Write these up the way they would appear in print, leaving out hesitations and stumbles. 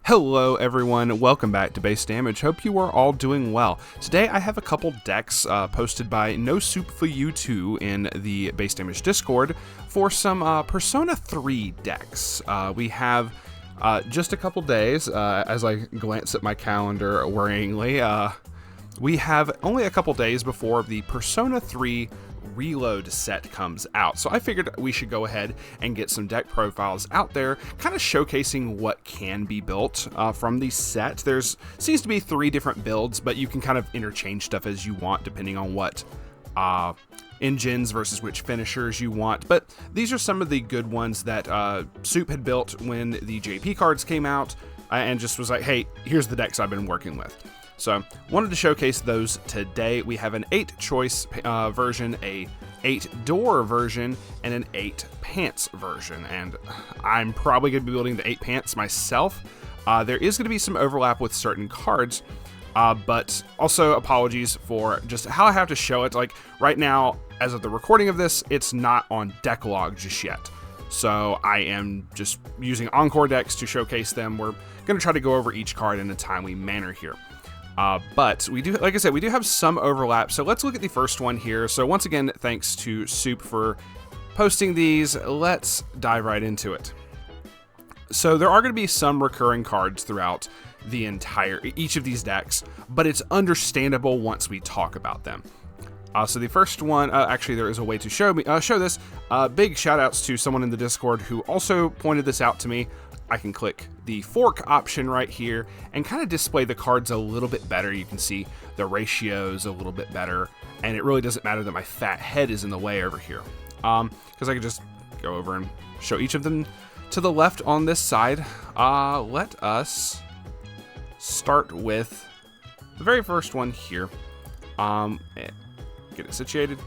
Hello everyone, welcome back to Base Damage. Hope you are all doing well. Today I have a couple decks posted by NoSoupFaU2 in the Base Damage Discord for some Persona 3 decks. We have just a couple days, as I glance at my calendar worryingly, we have only a couple days before the Persona 3 Reload set comes out. So I figured we should go ahead and get some deck profiles out there, kind of showcasing what can be built from the set. There's seems to be 3 different builds, but you can kind of interchange stuff as you want depending on what engines versus which finishers you want. But these are some of the good ones that Soup had built when the JP cards came out and just was like, hey, here's the decks I've been working with. So wanted to showcase those today. We have an 8-choice version, a 8-door version, and an 8-pants version. And I'm probably going to be building the 8 pants myself. There is going to be some overlap with certain cards, but also apologies for just how I have to show it. Like right now, as of the recording of this, it's not on deck log just yet. So I am just using Encore decks to showcase them. We're going to try to go over each card in a timely manner here. But we do, like I said, we do have some overlap. So let's look at the first one here. So once again, thanks to Soup for posting these. Let's dive right into it. So there are going to be some recurring cards throughout the each of these decks, but it's understandable once we talk about them. So the first one, actually there is a way to show this. Big shout outs to someone in the Discord who also pointed this out to me. I can click the fork option right here and kind of display the cards a little bit better. You can see the ratios a little bit better, and it really doesn't matter that my fat head is in the way over here, because I could just go over and show each of them to the left on this side. Let us start with the very first one here. Get it situated.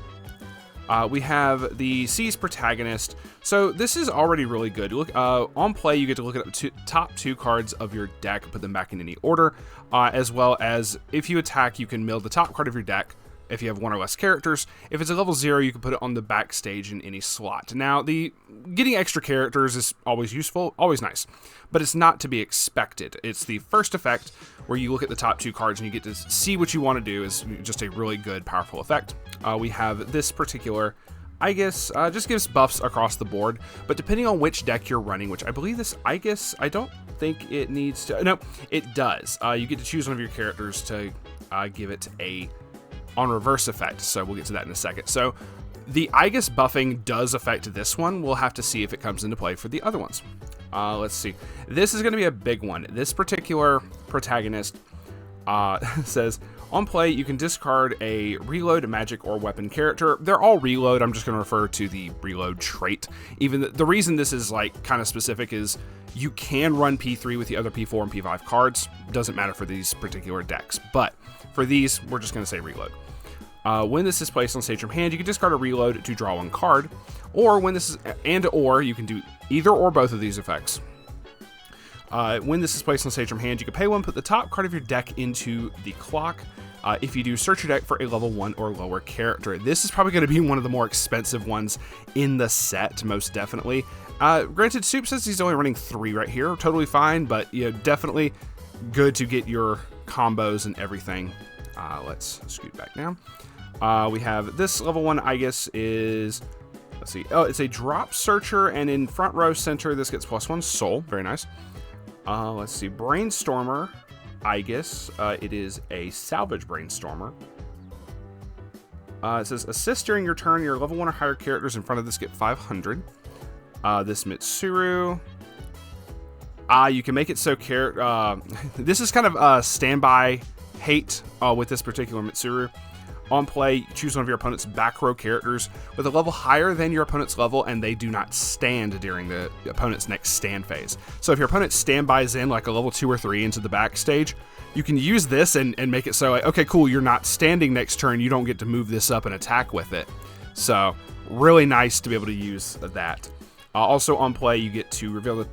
We have the C's protagonist. So this is already really good. Look, on play, you get to look at the top 2 cards of your deck, put them back in any order, as well as if you attack, you can mill the top card of your deck if you have 1 or less characters. If it's a level 0, you can put it on the backstage in any slot. Now, getting extra characters is always useful, always nice, but it's not to be expected. It's the first effect where you look at the top 2 cards and you get to see what you want to do. Is just a really good, powerful effect. We have this particular, I guess, just gives buffs across the board, but depending on which deck you're running, which I believe this, I don't think it needs to, no, it does. You get to choose one of your characters to give it a on reverse effect, so we'll get to that in a second. So the Aegis buffing does affect this one. We'll have to see if it comes into play for the other ones. Let's see. This is going to be a big one. This particular protagonist says, on play, you can discard a reload, magic, or weapon character. They're all reload. I'm just going to refer to the reload trait. Even the reason this is like kind of specific is you can run P3 with the other P4 and P5 cards. Doesn't matter for these particular decks, but for these, we're just going to say reload. When this is placed on stage from hand, you can discard a reload to draw 1 card, or when this is or you can do either or both of these effects. When this is placed on stage from hand, you can pay 1, put the top card of your deck into the clock. If you do, search your deck for a level 1 or lower character. This is probably going to be one of the more expensive ones in the set, most definitely. Granted, Soup says he's only running 3 right here, totally fine, but definitely good to get your combos and everything. Let's scoot back down. We have this level 1 Aegis is, let's see, oh, it's a drop searcher, and in front row center, this gets +1 soul, very nice. Let's see, Brainstormer Aegis, it is a salvage Brainstormer. It says, assist during your turn, your level 1 or higher characters in front of this get 500. This Mitsuru, you can make it so this is kind of a standby hate with this particular Mitsuru. On play, choose one of your opponent's back row characters with a level higher than your opponent's level, and they do not stand during the opponent's next stand phase. So if your opponent standbys in like a level 2 or 3 into the backstage, you can use this and make it so, like, okay, cool, you're not standing next turn, you don't get to move this up and attack with it. So really nice to be able to use that. Also on play, you get to reveal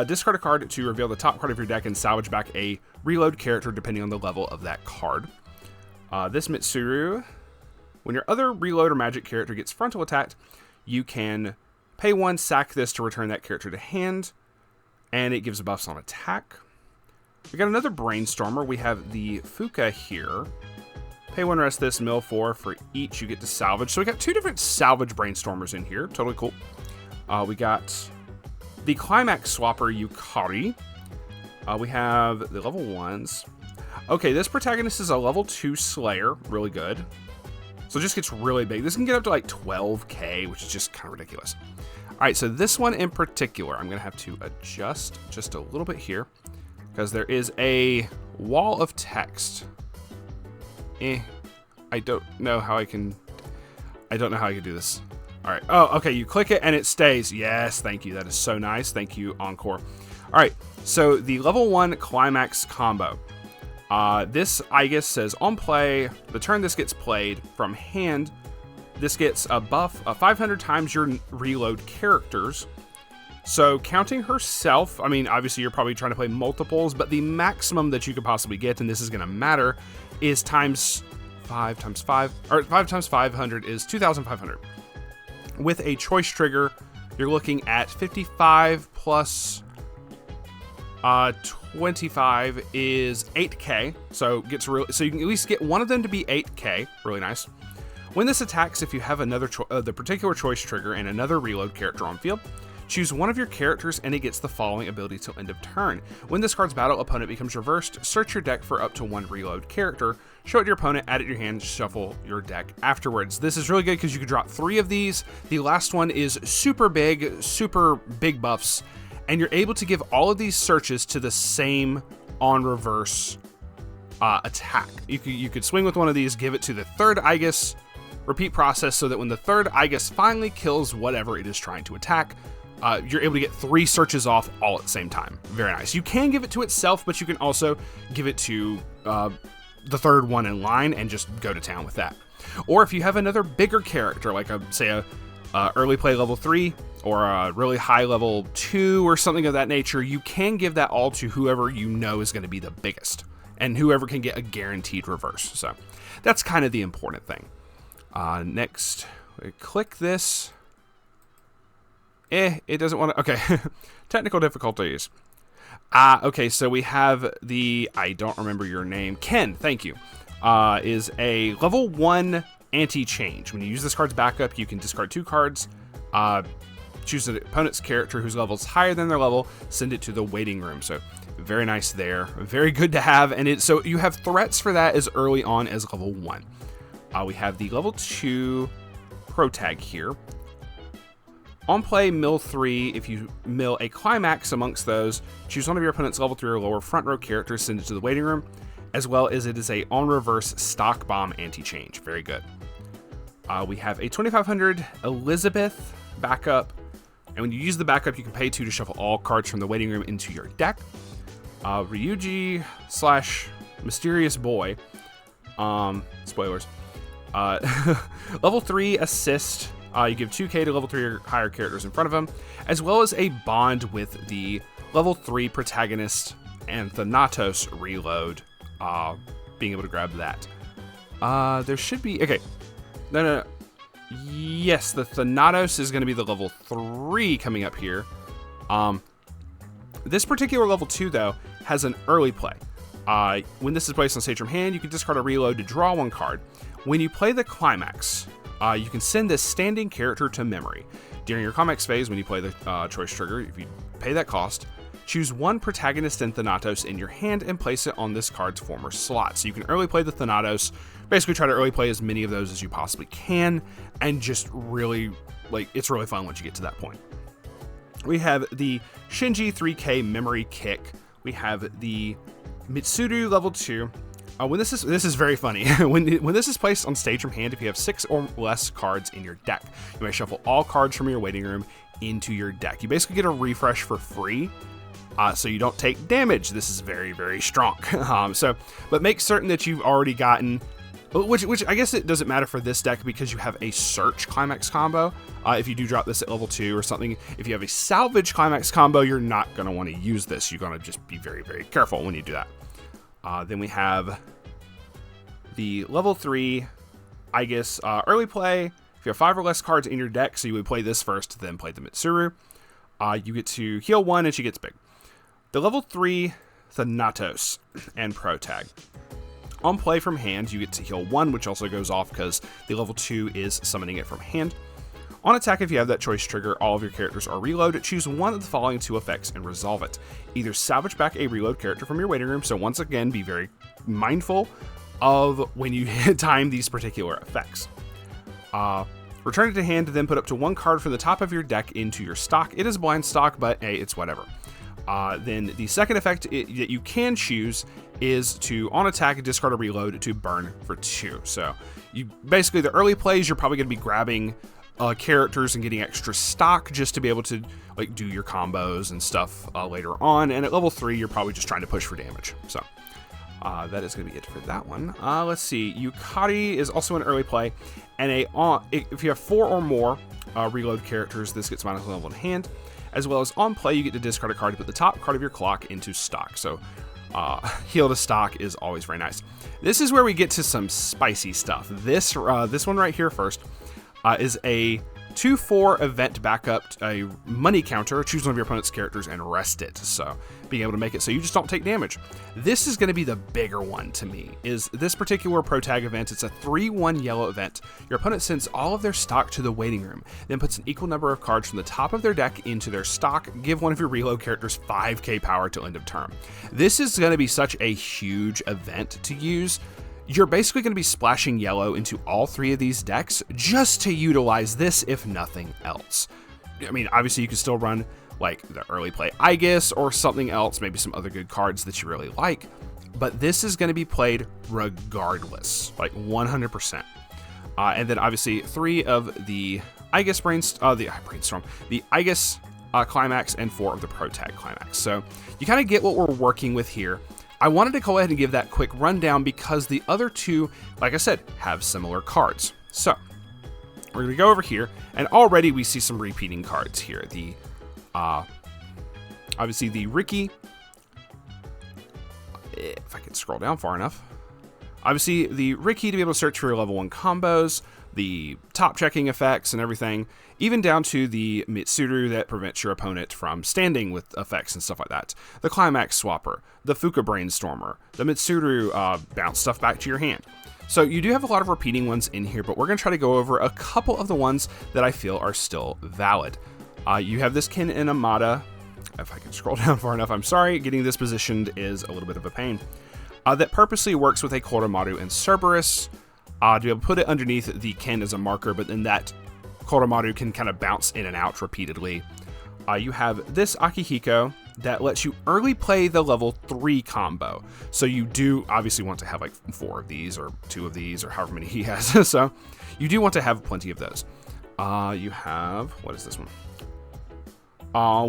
discard a card to reveal the top card of your deck and salvage back a reload character depending on the level of that card. This Mitsuru, when your other reload or magic character gets frontal attacked, you can pay 1, sack this to return that character to hand, and it gives buffs on attack. We got another Brainstormer. We have the Fuka here. Pay 1, rest this, mill 4 for each you get to salvage. So we got 2 different salvage Brainstormers in here. Totally cool. We got the Climax Swapper Yukari. We have the level 1s. Okay, this protagonist is a level 2 Slayer. Really good. So it just gets really big. This can get up to like 12k, which is just kind of ridiculous. All right, so this one in particular, I'm going to have to adjust just a little bit here because there is a wall of text. I don't know how I can do this. All right. Oh, okay. You click it and it stays. Yes. Thank you. That is so nice. Thank you, Encore. All right. So the level 1 Climax combo. This, I guess, says on play, the turn this gets played from hand, this gets a buff 500 times your reload characters. So counting herself, I mean, obviously you're probably trying to play multiples, but the maximum that you could possibly get, and this is going to matter, is times 5 times 5, or 5 times 500 is 2,500. With a choice trigger, you're looking at 55 plus 25 is 8k, so you can at least get one of them to be 8k. Really nice. When this attacks, if you have another the particular choice trigger and another reload character on field, choose one of your characters and it gets the following ability till end of turn. When this card's battle opponent becomes reversed, search your deck for up to 1 reload character, show it to your opponent, add it to your hand, shuffle your deck afterwards. This is really good because you can drop 3 of these. The last one is super big buffs, and you're able to give all of these searches to the same on reverse attack. You could swing with one of these, give it to the third Aegis, repeat process so that when the third Aegis finally kills whatever it is trying to attack, you're able to get 3 searches off all at the same time. Very nice. You can give it to itself, but you can also give it to the third one in line and just go to town with that. Or if you have another bigger character, like say a early play level 3 or a really high level 2 or something of that nature, you can give that all to whoever you know is going to be the biggest and whoever can get a guaranteed reverse. So that's kind of the important thing. Next, we click this. It doesn't want to. Okay, technical difficulties. Okay, so we have I don't remember your name. Ken, thank you. Is a level 1 anti-change. When you use this card's backup, you can discard 2 cards, choose an opponent's character whose level is higher than their level, send it to the waiting room. So very nice there. Very good to have. And so you have threats for that as early on as level 1. We have the level 2 Pro Tag here. On play, mill 3. If you mill a Climax amongst those, choose one of your opponent's level 3 or lower front row characters, send it to the waiting room, as well as it is a on reverse stock bomb anti-change. Very good. We have a 2500 Elizabeth backup, and when you use the backup, you can pay 2 to shuffle all cards from the waiting room into your deck. Ryuji / Mysterious Boy. Spoilers. Level 3 assist. You give 2k to level 3 or higher characters in front of him, as well as a bond with the level 3 protagonist and Thanatos reload, being able to grab that. There should be... Okay. No. Yes, the Thanatos is going to be the level 3 coming up here. This particular level 2, though, has an early play. When this is placed on stage from hand, you can discard a reload to draw 1 card. When you play the Climax, you can send this standing character to memory. During your Climax phase, when you play the choice trigger, if you pay that cost, choose 1 protagonist and Thanatos in your hand and place it on this card's former slot. So you can early play the Thanatos, basically try to early play as many of those as you possibly can, and just really, it's really fun once you get to that point. We have the Shinji 3K Memory Kick. We have the Mitsuru level 2. This is very funny. when this is placed on stage from hand, if you have 6 or less cards in your deck, you may shuffle all cards from your waiting room into your deck. You basically get a refresh for free, so you don't take damage. This is very, very strong. But make certain that you've already gotten, which I guess it doesn't matter for this deck because you have a search Climax combo. If you do drop this at level 2 or something, if you have a salvage Climax combo, you're not going to want to use this. You're going to just be very, very careful when you do that. Then we have the level 3, I guess, early play. If you have 5 or less cards in your deck, so you would play this first, then play the Mitsuru, you get to heal 1 and she gets big. The level 3 Thanatos, and Protag. On play from hand, you get to heal 1, which also goes off because the level 2 is summoning it from hand. On attack, if you have that choice trigger, all of your characters are reload. Choose one of the following 2 effects and resolve it. Either salvage back a reload character from your waiting room, so once again, be very mindful of when you time these particular effects. Return it to hand to then put up to 1 card from the top of your deck into your stock. It is blind stock, but hey, it's whatever. Then the second effect that you can choose is to, on attack, discard a reload to burn for 2. So you basically, the early plays, you're probably going to be grabbing characters and getting extra stock just to be able to like do your combos and stuff later on. And at level 3, you're probably just trying to push for damage. So that is going to be it for that one. Let's see. Yukari is also an early play, and if you have 4 or more reload characters, this gets minus 1 level in hand. As well as on play, you get to discard a card to put the top card of your clock into stock. So heal to stock is always very nice. This is where we get to some spicy stuff. This one right here first is a 2/4 event backup, a money counter. Choose one of your opponent's characters and rest it. So being able to make it so you just don't take damage. This is going to be the bigger one to me, is this particular Protag event. It's a 3/1 yellow event. Your opponent sends all of their stock to the waiting room, then puts an equal number of cards from the top of their deck into their stock. Give one of your reload characters 5k power till end of turn. This is going to be such a huge event to use. You're basically going to be splashing yellow into all 3 of these decks just to utilize this, if nothing else. I mean, obviously you can still run like the early play Aegis or something else, maybe some other good cards that you really like, but this is going to be played regardless, like 100%. And then obviously 3 of the Aegis the Aegis Climax, and 4 of the Protag Climax. So you kind of get what we're working with here. I wanted to go ahead and give that quick rundown because the other 2, like I said, have similar cards. So we're going to go over here, and already we see some repeating cards here. The obviously the Ricky, if I can scroll down far enough, obviously the Ricky to be able to search for your level 1 combos, the top checking effects and everything, even down to the Mitsuru that prevents your opponent from standing with effects and stuff like that. The Climax Swapper, the Fuka Brainstormer, the Mitsuru bounce stuff back to your hand. So you do have a lot of repeating ones in here, but we're going to try to go over a couple of the ones that I feel are still valid. You have this Ken and Amada. If I can scroll down far enough, I'm sorry, getting this positioned is a little bit of a pain. That purposely works with a Koromaru and Cerberus. To be able to put it underneath the Ken as a marker, but then that Koromaru can kind of bounce in and out repeatedly. You have this Akihiko that lets you early play the level 3 combo. So you do obviously want to have like 4 of these or 2 of these or however many he has. So you do want to have plenty of those. You have, what is this one?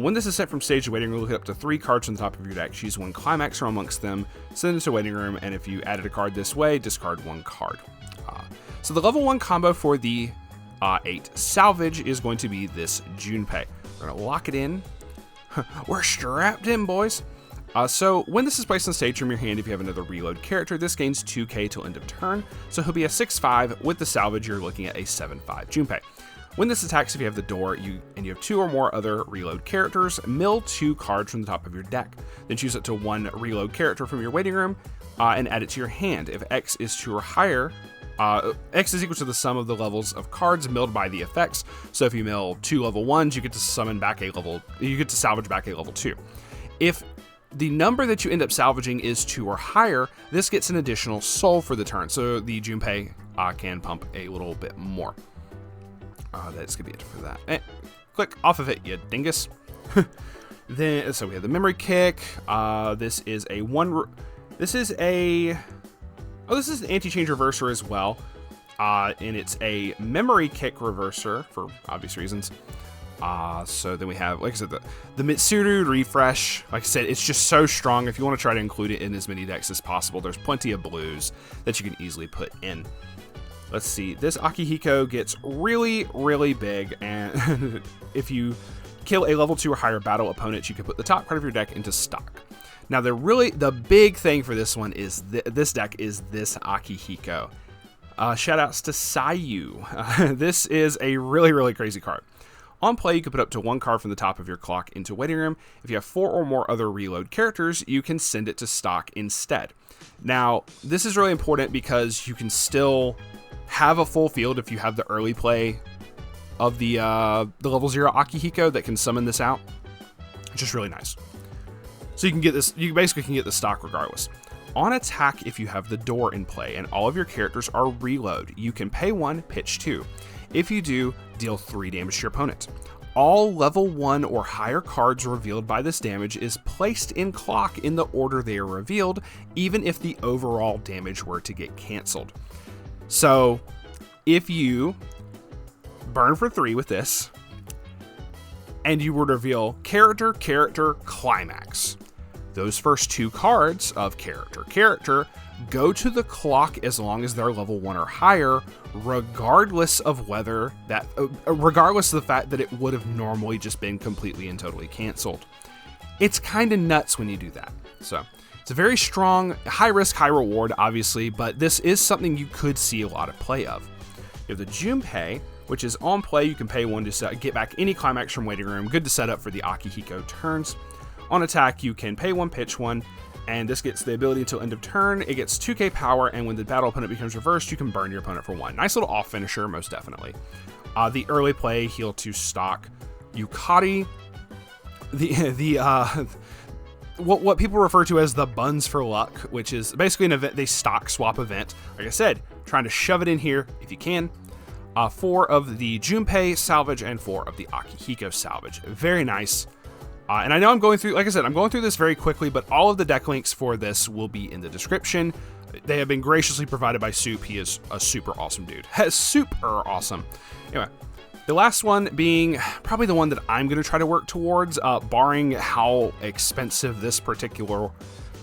When this is sent from stage to waiting room, look up to 3 cards from the top of your deck. Choose 1 Climax from amongst them, send it to waiting room, and if you added a card this way, discard 1 card. So the level 1 combo for the 8 salvage is going to be this Junpei. We're going to lock it in. We're strapped in, boys. So when this is placed on stage from your hand, if you have another reload character, this gains 2k till end of turn. So he'll be a 6/5. With the salvage, you're looking at a 7/5 Junpei. When this attacks, if you have the door you have 2 or more other reload characters, mill 2 cards from the top of your deck. Then choose up to 1 reload character from your waiting room and add it to your hand. If X is 2 or higher, X is equal to the sum of the levels of cards milled by the effects. So if you mill 2 level 1s, you get to salvage back a level 2. If the number that you end up salvaging is 2 or higher, this gets an additional soul for the turn. So the Junpei can pump a little bit more. That's gonna be it for that. Click off of it, you dingus. So we have the memory kick. This is an anti-change reverser as well. And it's a memory kick reverser for obvious reasons. So then we have, like I said, the Mitsuru refresh. Like I said, it's just so strong. If you want to try to include it in as many decks as possible, there's plenty of blues that you can easily put in. Let's see. This Akihiko gets really, really big, and if you kill a level 2 or higher battle opponent, you can put the top card of your deck into stock. Now, the big thing for this one is this deck is this Akihiko. Shoutouts to Sayu. This is a really, really crazy card. On play, you can put up to 1 card from the top of your clock into waiting room. If you have 4 or more other reload characters, you can send it to stock instead. Now, this is really important because you can still have a full field if you have the early play of the level 0 Akihiko that can summon this out, which is really nice. So you can get this, you basically can get the stock regardless. On attack, if you have the door in play and all of your characters are reload, you can pay 1, pitch 2. If you do, deal 3 damage to your opponent. All level 1 or higher cards revealed by this damage is placed in clock in the order they are revealed, even if the overall damage were to get cancelled. So if you burn for 3 with this, and you were to reveal character, climax, those first 2 cards of character go to the clock as long as they're level 1 or higher, regardless of whether that, regardless of the fact that it would have normally just been completely and totally canceled. It's kind of nuts when you do that. So it's a very strong, high risk, high reward, obviously, but this is something you could see a lot of play of. You have the Junpei, which is on play. You can pay 1 to get back any climax from waiting room. Good to set up for the Akihiko turns. On attack, you can pay 1, pitch 1, and this gets the ability until end of turn. It gets 2k power, and when the battle opponent becomes reversed, you can burn your opponent for 1. Nice little off finisher, most definitely. The early play, heal to stock Yukari. What people refer to as the buns for luck, which is basically an event, they stock swap event. Like I said, trying to shove it in here if you can. 4 of the Junpei salvage and 4 of the Akihiko salvage. Very nice. And I know I'm going through, like I said, I'm going through this very quickly, but all of the deck links for this will be in the description. They have been graciously provided by Soup. He is a super awesome dude. Super awesome. Anyway, the last one being probably the one that I'm going to try to work towards, barring how expensive this particular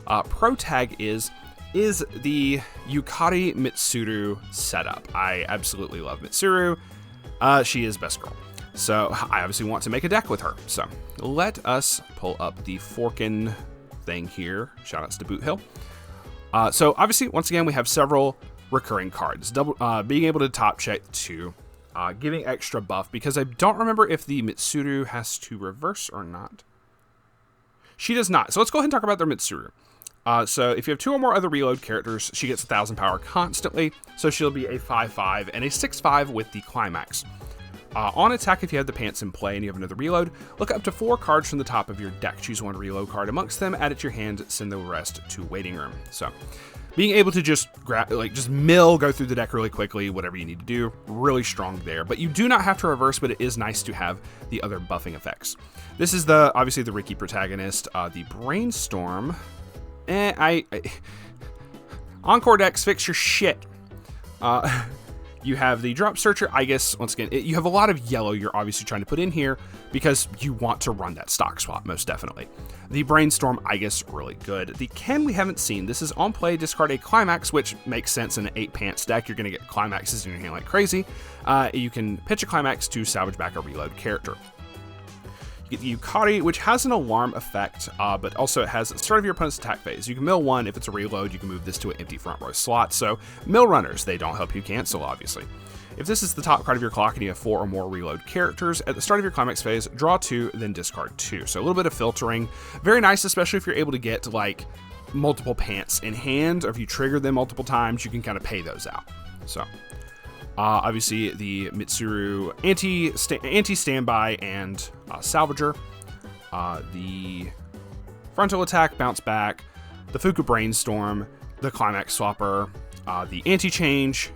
pro tag is the Yukari Mitsuru setup. I absolutely love Mitsuru. She is best girl. So I obviously want to make a deck with her. So let us pull up the Forkin thing here. Shoutouts to Boot Hill. So obviously, once again, we have several recurring cards. Being able to top check 2, giving extra buff, because I don't remember if the Mitsuru has to reverse or not. She does not. So let's go ahead and talk about their Mitsuru. So if you have 2 or more other reload characters, she gets 1,000 power constantly. So she'll be a 5/5 and a 6/5 with the climax. On attack, if you have the pants in play and you have another reload, look up to 4 cards from the top of your deck. Choose 1 reload card amongst them, add it to your hand, send the rest to waiting room. So being able to just grab, just go through the deck really quickly, whatever you need to do, really strong there. But you do not have to reverse, but it is nice to have the other buffing effects. This is obviously the Ricky protagonist, the Brainstorm. Encore decks, fix your shit. You have the Drop Searcher, I guess, once again, you have a lot of yellow you're obviously trying to put in here because you want to run that stock swap, most definitely. The Brainstorm, I guess, really good. The Ken we haven't seen. This is on play, discard a Climax, which makes sense in an 8-pants deck. You're going to get Climaxes in your hand like crazy. You can pitch a Climax to salvage back a reload character. You get the Yukari, which has an alarm effect, but also it has the start of your opponent's attack phase. You can mill 1. If it's a reload, you can move this to an empty front row slot. So mill runners, they don't help you cancel, obviously. If this is the top card of your clock and you have 4 or more reload characters, at the start of your climax phase, draw 2, then discard 2. So a little bit of filtering. Very nice, especially if you're able to get like multiple pants in hand, or if you trigger them multiple times, you can kind of pay those out. So obviously the Mitsuru anti-standby and salvager. The frontal attack, bounce back, the Fuku Brainstorm, the climax swapper, the anti-change.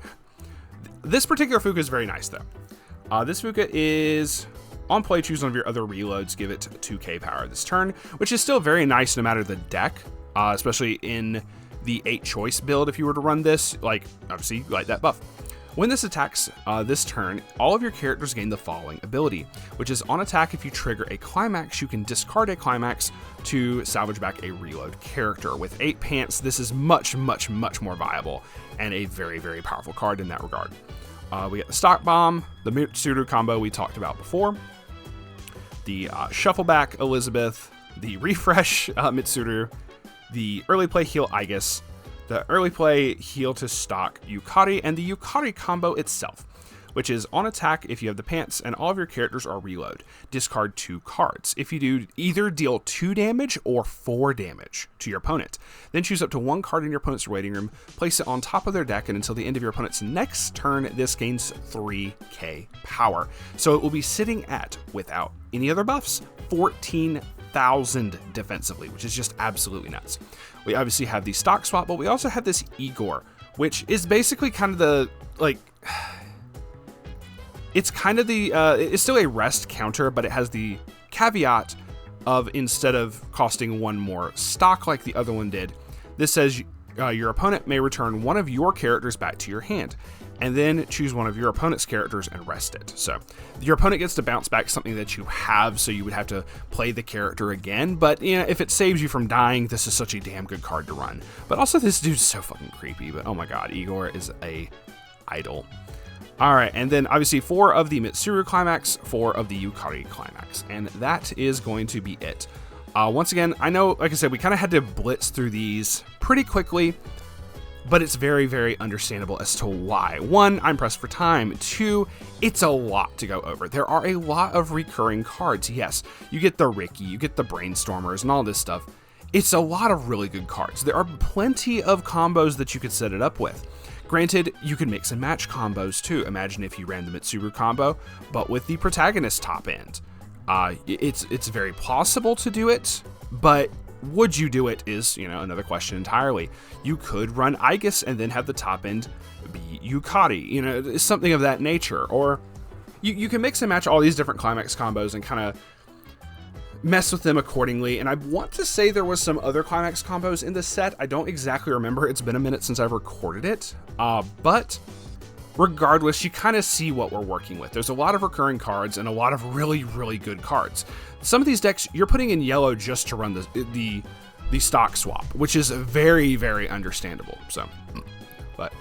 This particular Fuka is very nice though. This Fuka is on play, choose one of your other reloads, give it 2k power this turn, which is still very nice no matter the deck, especially in the 8 choice build. If you were to run this, like obviously you like that buff. When this attacks this turn, all of your characters gain the following ability, which is on attack, if you trigger a climax, you can discard a climax to salvage back a reload character. With 8 pants, this is much, much, much more viable and a very, very powerful card in that regard. We get the Stock Bomb, the Mitsuru combo we talked about before, the Shuffle Back Elizabeth, the Refresh Mitsuru, the Early Play Heal Aegis, the early play heal to stock Yukari, and the Yukari combo itself. which is on attack if you have the pants and all of your characters are reload. Discard 2 cards. If you do, either deal 2 damage or 4 damage to your opponent. Then choose up to 1 card in your opponent's waiting room, place it on top of their deck, and until the end of your opponent's next turn, this gains 3k power. So it will be sitting at, without any other buffs, 14,000 defensively, which is just absolutely nuts. We obviously have the stock swap, but we also have this Igor, which is basically kind of the, like, it's kind of the, it's still a rest counter, but it has the caveat of instead of costing 1 more stock like the other one did, this says your opponent may return 1 of your characters back to your hand, and then choose 1 of your opponent's characters and rest it. So your opponent gets to bounce back something that you have, so you would have to play the character again, but you know, if it saves you from dying, this is such a damn good card to run. But also this dude's so fucking creepy, but oh my god, Igor is a idol. Alright, and then obviously 4 of the Mitsuru Climax, 4 of the Yukari Climax, and that is going to be it. Once again, I know, like I said, we kind of had to blitz through these pretty quickly, but it's very, very understandable as to why. 1, I'm pressed for time. 2, it's a lot to go over. There are a lot of recurring cards. Yes, you get the Ricky, you get the Brainstormers, and all this stuff. It's a lot of really good cards. There are plenty of combos that you could set it up with. Granted, you can mix and match combos too. Imagine if you ran the Mitsuru combo, but with the protagonist top end. It's very possible to do it, but would you do it is, you know, another question entirely. You could run Aegis and then have the top end be Yukari, you know, something of that nature. Or you can mix and match all these different Climax combos and kind of mess with them accordingly. And I want to say there was some other Climax combos in the set. I don't exactly remember. It's been a minute since I've recorded it. But regardless, you kind of see what we're working with. There's a lot of recurring cards and a lot of really, really good cards. Some of these decks you're putting in yellow just to run the stock swap, which is very, very understandable. So, but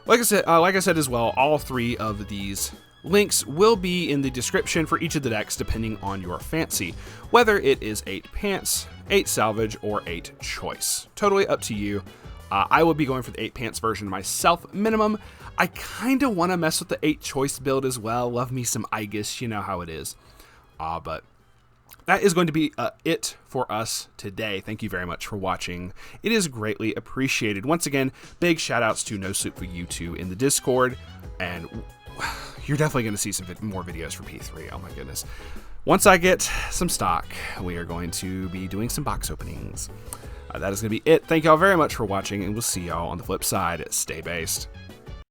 like I said as well, all 3 of these links will be in the description for each of the decks depending on your fancy, whether it is 8 pants, 8 salvage, or 8 choice. Totally up to you. I will be going for the 8 pants version myself, minimum. I kind of want to mess with the 8 choice build as well. Love me some Aegis, you know how it is. But that is going to be it for us today. Thank you very much for watching. It is greatly appreciated. Once again, big shout outs to NoSoupFaU2 in the Discord, and you're definitely going to see some more videos for P3. Oh my goodness. Once I get some stock, we are going to be doing some box openings. That is going to be it. Thank y'all very much for watching, and we'll see y'all on the flip side. Stay based.